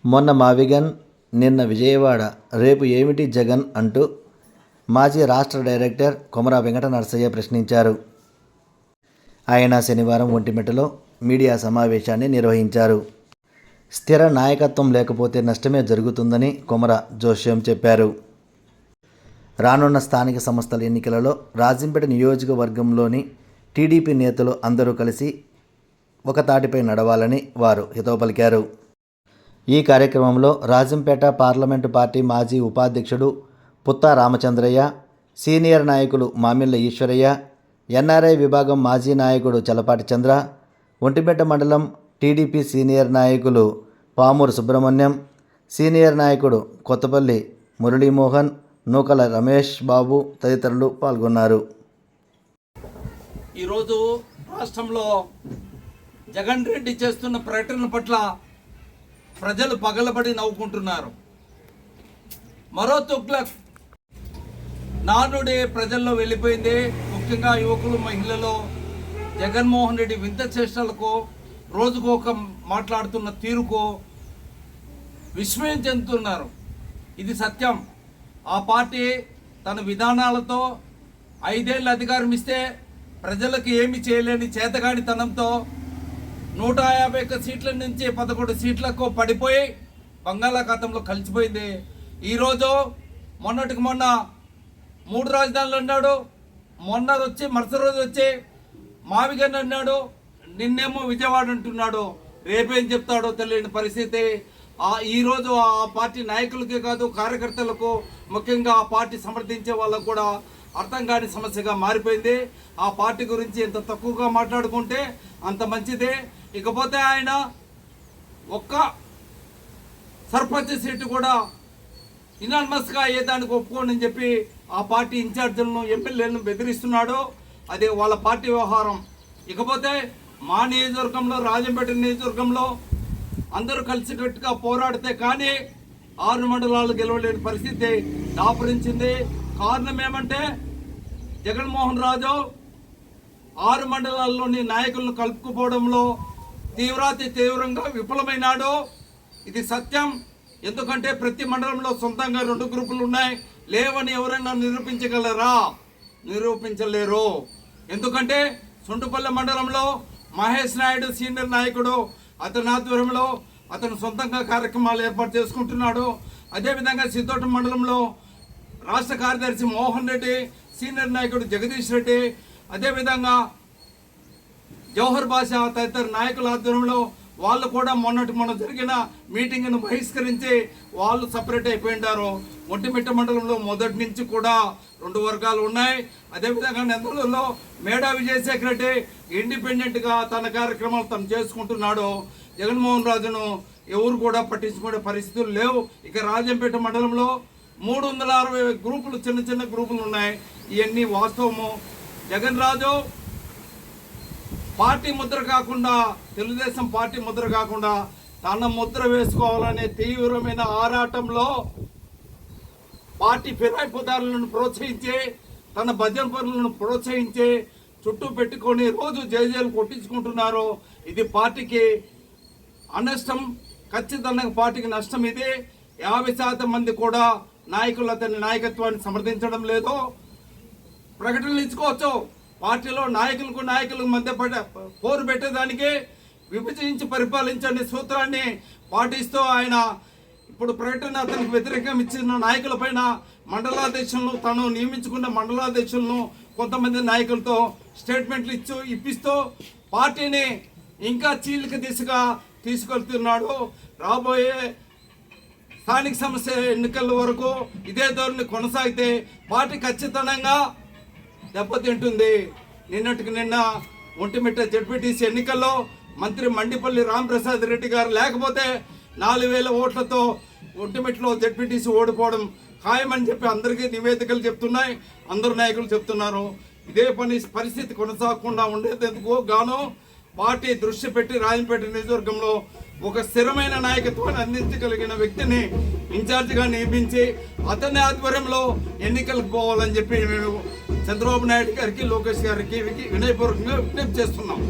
మొన్న మావిగన్, నిన్న విజయవాడ, రేపు ఏమిటి జగన్ అంటూ మాజీ రాష్ట్ర డైరెక్టర్ కొమర వెంకట నరసయ్య ప్రశ్నించారు. ఆయన శనివారం ఒంటిమిట్టలో మీడియా సమావేశాన్ని నిర్వహించారు. స్థిర నాయకత్వం లేకపోతే నష్టమే జరుగుతుందని కొమర జోస్యం చెప్పారు. రానున్న స్థానిక సంస్థల ఎన్నికలలో రాజంపేట నియోజకవర్గంలోని టీడీపీ నేతలు అందరూ కలిసి ఒక తాటిపై నడవాలని వారు హితవు పలికారు. ఈ కార్యక్రమంలో రాజంపేట పార్లమెంటు పార్టీ మాజీ ఉపాధ్యక్షుడు పుత్తా రామచంద్రయ్య, సీనియర్ నాయకులు మామిళ్ళ ఈశ్వరయ్య, ఎన్ఆర్ఐ విభాగం మాజీ నాయకుడు చలపాటి చంద్ర, ఒంటిమిట్ట మండలం టీడీపీ సీనియర్ నాయకులు పామూరు సుబ్రహ్మణ్యం, సీనియర్ నాయకుడు కొత్తపల్లి మురళీమోహన్, నూకల రమేష్ బాబు తదితరులు పాల్గొన్నారు. ఈరోజు రాష్ట్రంలో జగన్ రెడ్డి చేస్తున్న ప్రకటన పట్ల ప్రజలు పగలబడి నవ్వుకుంటున్నారు. మరో తుగ్లక్ నానుడి ప్రజల్లో వెళ్ళిపోయింది. ముఖ్యంగా యువకులు, మహిళలు జగన్మోహన్ రెడ్డి వింత చేష్టలకు, రోజుకు ఒక మాట్లాడుతున్న తీరుకు విస్మయం చెందుతున్నారు. ఇది సత్యం. ఆ పార్టీ తన విధానాలతో 5 ఏళ్ళు అధికారం ఇస్తే ప్రజలకు ఏమి చేయలేని చేతగాడితనంతో 151 సీట్ల నుంచి 11 సీట్లకు పడిపోయి బంగాళాఖాతంలో కలిసిపోయింది. ఈరోజు మొన్నటికి మొన్న 3 రాజధానులు అన్నాడు, మొన్న వచ్చి మరుసటి రోజు వచ్చి మావిగన్ అన్నాడు, నిన్నేమో విజయవాడ అంటున్నాడు. రేపేం చెప్తాడో తెలియని పరిస్థితి. ఈరోజు ఆ పార్టీ నాయకులకే కాదు, కార్యకర్తలకు, ముఖ్యంగా ఆ పార్టీ సమర్థించే వాళ్ళకు కూడా అర్థం కాని సమస్యగా మారిపోయింది. ఆ పార్టీ గురించి ఎంత తక్కువగా మాట్లాడుకుంటే అంత మంచిదే. ఇకపోతే ఆయన ఒక్క సర్పంచ్ సీటు కూడా ఇనానిమస్గా అయ్యేదానికి ఒప్పుకోనని చెప్పి ఆ పార్టీ ఇన్ఛార్జీలను, ఎమ్మెల్యేలను బెదిరిస్తున్నాడు. అదే వాళ్ళ పార్టీ వ్యవహారం. ఇకపోతే మా నియోజకవర్గంలో, రాజంపేట నియోజకవర్గంలో అందరూ కలిసికట్టుగా పోరాడితే కానీ 6 మండలాలు గెలవలేని పరిస్థితి దాపురించింది. కారణం ఏమంటే జగన్మోహన్ రాజు 6 మండలాల్లోని నాయకులను కలుపుకుపోవడంలో తీవ్రంగా విఫలమైనాడు. ఇది సత్యం. ఎందుకంటే ప్రతి మండలంలో సొంతంగా 2 గ్రూపులు ఉన్నాయి. లేవని ఎవరైనా నిరూపించగలరా? నిరూపించలేరు. ఎందుకంటే సుండుపల్లె మండలంలో మహేష్ నాయుడు సీనియర్ నాయకుడు, అతని ఆధ్వర్యంలో అతను సొంతంగా కార్యక్రమాలు ఏర్పాటు చేసుకుంటున్నాడు. అదేవిధంగా సిద్ధోట మండలంలో రాష్ట్ర కార్యదర్శి మోహన్ రెడ్డి, సీనియర్ నాయకుడు జగదీష్ రెడ్డి, అదేవిధంగా జవహర్ బాషా తదితర నాయకుల ఆధ్వర్యంలో వాళ్ళు కూడా మొన్న జరిగిన మీటింగ్ను బహిష్కరించి వాళ్ళు సపరేట్ అయిపోయింటారు. ఒంటిమిట్ట మండలంలో మొదటి నుంచి కూడా 2 వర్గాలు ఉన్నాయి. అదేవిధంగా నెందలలో మేడా విజయశేఖర రెడ్డి ఇండిపెండెంట్గా తన కార్యక్రమాలు తను చేసుకుంటున్నాడు. జగన్మోహన్ రాజును ఎవరు కూడా పట్టించుకునే పరిస్థితులు లేవు. ఇక రాజంపేట మండలంలో 360 గ్రూపులు, చిన్న గ్రూపులు ఉన్నాయి. ఇవన్నీ వాస్తవము. జగన్ రాజు పార్టీ ముద్ర కాకుండా, తెలుగుదేశం పార్టీ ముద్ర కాకుండా తన ముద్ర వేసుకోవాలనే తీవ్రమైన ఆరాటంలో పార్టీ ఫిరాయిపుదారులను ప్రోత్సహించి, తన భజన పనులను ప్రోత్సహించి చుట్టూ పెట్టుకొని రోజు జేజేలు కొట్టించుకుంటున్నారు. ఇది పార్టీకి అనష్టం. ఖచ్చితంగా పార్టీకి నష్టం. ఇది 50% మంది కూడా నాయకులు అతని నాయకత్వాన్ని సమర్థించడం లేదు. ప్రకటనలు ఇచ్చుకోవచ్చు. పార్టీలో నాయకులకు మధ్య పోరు పెట్టేదానికి విభజించి పరిపాలించండి సూత్రాన్ని పాటిస్తూ ఆయన ఇప్పుడు ప్రకటన అతనికి వ్యతిరేకం ఇచ్చిన నాయకుల పైన మండలాధ్యక్షులను, తను నియమించుకున్న మండలాధ్యక్షులను కొంతమంది నాయకులతో స్టేట్మెంట్లు ఇప్పిస్తూ పార్టీని ఇంకా చీలిక దిశగా తీసుకెళ్తున్నాడు. రాబోయే స్థానిక సంస్థ ఎన్నికల వరకు ఇదే ధోరణి కొనసాగితే పార్టీ ఖచ్చితంగా దెబ్బతింటుంది. నిన్నటికి నిన్న ఒంటిమిట్ట జెడ్పీటీసీ ఎన్నికల్లో మంత్రి మండిపల్లి రాంప్రసాద్ రెడ్డి గారు లేకపోతే 4000 ఓట్లతో ఒంటిమిట్టలో జెడ్పీటీసీ ఓడిపోవడం ఖాయమని చెప్పి అందరికీ నివేదికలు చెప్తున్నాయి. అందరు నాయకులు చెప్తున్నారు. ఇదే పరిస్థితి కొనసాగకుండా ఉండేందుకు గాను పార్టీ దృష్టి పెట్టి రాజంపేట నియోజకవర్గంలో ఒక స్థిరమైన నాయకత్వాన్ని అందించగలిగిన వ్యక్తిని ఇన్ఛార్జిగా నియమించి అతని ఆధ్వర్యంలో ఎన్నికలకు పోవాలని చెప్పి మేము చంద్రబాబు నాయుడు గారికి, లోకేష్ గారికి వినయపూర్వకంగా విజ్ఞప్తి చేస్తున్నాం.